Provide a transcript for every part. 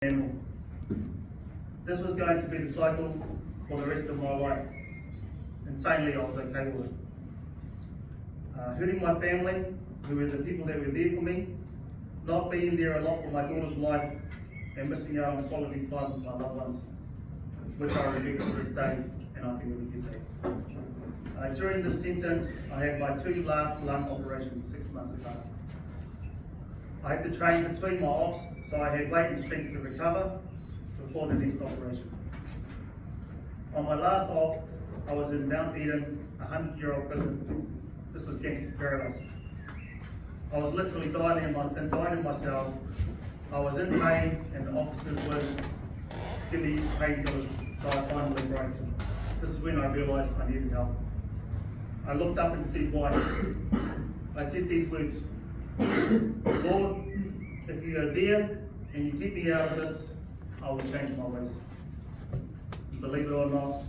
animal. This was going to be the cycle for the rest of my life. Insanely, I was okay with it. Hurting my family, who were the people that were there for me, not being there a lot for my daughter's life, and missing out on quality time with my loved ones, which I regret to this day, and I can never get back. During this sentence, I had my two last lung operations 6 months apart. I had to train between my ops, so I had weight and strength to recover before the next operation. On my last op, I was in Mount Eden, a 100-year-old prison. This was gangster's paradise. I was literally dying in myself. I was in pain, and the officers would give me painkillers, so I finally broke. This is when I realised I needed help. I looked up and said, "Why?" I said these words: "Lord, if you are there and you get me out of this, I will change my ways." Believe it or not,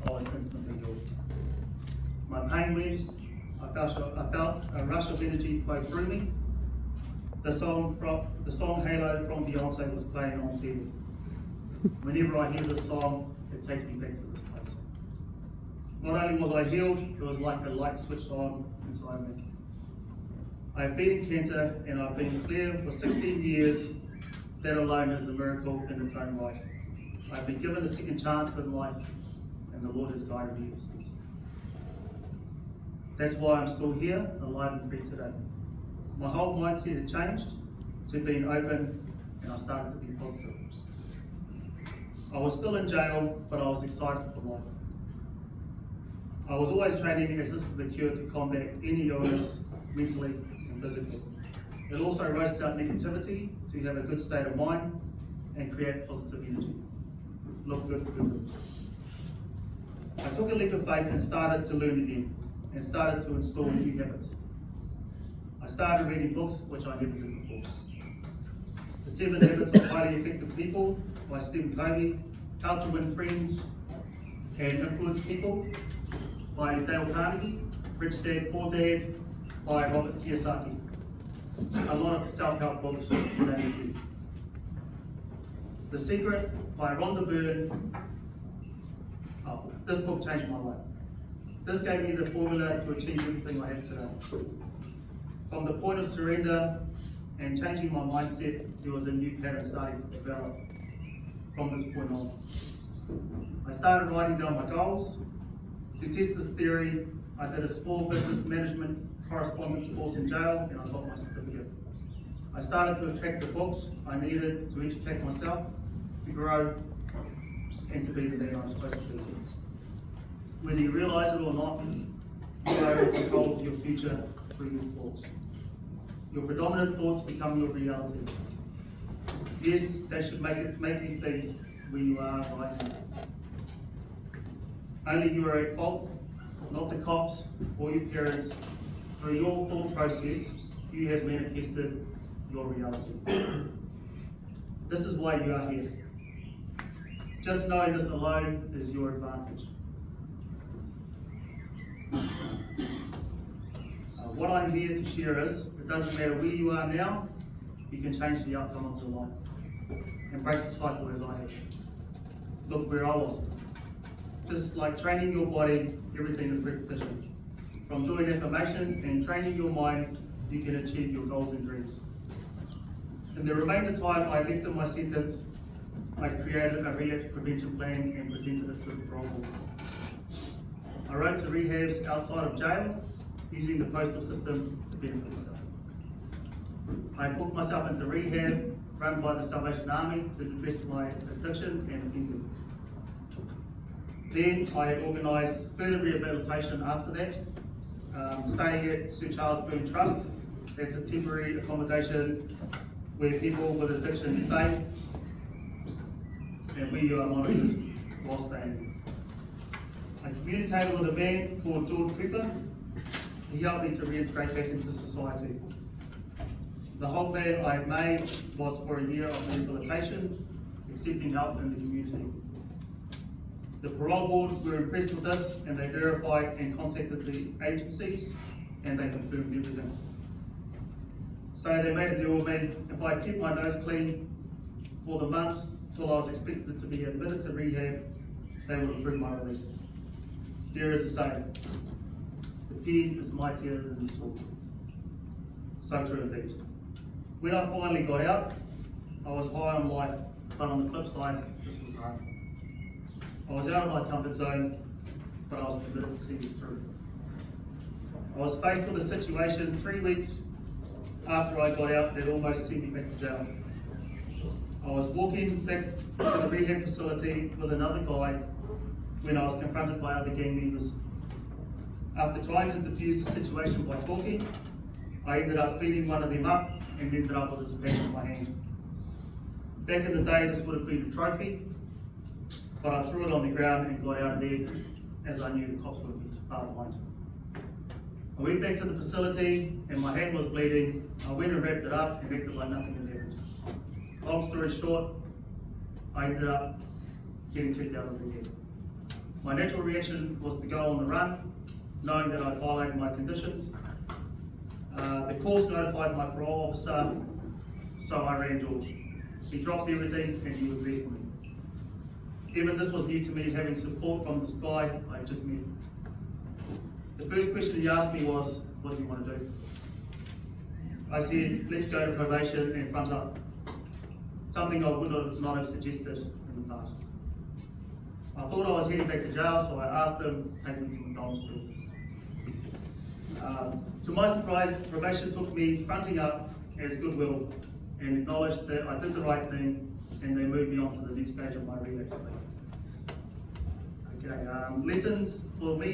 I was instantly healed. My pain went. I felt a rush of energy flow through me. The song Halo from Beyonce was playing on TV. Whenever I hear this song, it takes me back to this place. Not only was I healed, it was like a light switched on inside me. I've beaten cancer and I've been clear for 16 years. That alone is a miracle in its own right. I've been given a second chance in life, and the Lord has guided me ever since. That's why I'm still here, alive and free today. My whole mindset had changed to being open, and I started to be positive. I was still in jail, but I was excited for life. I was always training as this is the cure to combat any illness, mentally and physically. It also roasts out negativity to have a good state of mind and create positive energy. Look good, feel good. I took a leap of faith and started to learn again, and started to install new habits. I started reading books, which I never did before. The 7 Habits of Highly Effective People by Stephen Covey, How to Win Friends and Influence People by Dale Carnegie, Rich Dad, Poor Dad by Robert Kiyosaki. A lot of self-help books today. The Secret by Rhonda Byrne. This book changed my life. This gave me the formula to achieve everything I have today. From the point of surrender and changing my mindset, there was a new pattern starting to develop from this point on. I started writing down my goals. To test this theory, I did a small business management correspondence course in jail, and I got my certificate. I started to attract the books I needed to educate myself, to grow, and to be the man I'm supposed to be. Whether you realise it or not, you are in control of your future through your thoughts. Your predominant thoughts become your reality. Yes, that should make you think where you are right now. Only you are at fault, not the cops or your parents. Through your thought process, you have manifested your reality. This is why you are here. Just knowing this alone is your advantage. What I'm here to share is, it doesn't matter where you are now, you can change the outcome of your life and break the cycle as I have. Look where I was. Just like training your body, everything is repetition. From doing affirmations and training your mind, you can achieve your goals and dreams. In the remainder time I left in my sentence, I created a relapse prevention plan and presented it to the parole board. I wrote to rehabs outside of jail, using the postal system to benefit myself. I booked myself into rehab run by the Salvation Army to address my addiction and offending. Then I had organised further rehabilitation after that, staying at Sir Charles Byrne Trust. That's a temporary accommodation where people with addiction stay, and we are monitored while staying. I communicated with a man called George Cooper. He helped me to reintegrate back into society. The whole plan I had made was for a year of rehabilitation, accepting help in the community. The parole board were impressed with this, and they verified and contacted the agencies, and they confirmed everything. So they made a deal with me. If I kept my nose clean for the months till I was expected to be admitted to rehab, they would approve my release. There is a saying, the pen is mightier than the sword. So true indeed. When I finally got out, I was high on life, but on the flip side, this was hard. I was out of my comfort zone, but I was committed to see this through. I was faced with a situation 3 weeks after I got out that almost sent me back to jail. I was walking back to the rehab facility with another guy when I was confronted by other gang members. After trying to defuse the situation by talking, I ended up beating one of them up and ended up with his badge in my hand. Back in the day, this would have been a trophy, but I threw it on the ground and got out of there as I knew the cops would be far behind. I went back to the facility and my hand was bleeding. I went and wrapped it up and acted like nothing had happened. Long story short, I ended up getting kicked out of rehab. My natural reaction was to go on the run, knowing that I violated my conditions. The course notified my parole officer, so I ran George. He dropped everything and he was there for me. Even this was new to me, having support from this guy I just met. The first question he asked me was, what do you want to do? I said, let's go to probation and front up. Something I would not have suggested in the past. I thought I was heading back to jail, so I asked him to take me to McDonald's first. To my surprise, probation took me fronting up as goodwill and acknowledged that I did the right thing, and they moved me on to the next stage of my relapse plan. Okay, lessons for me.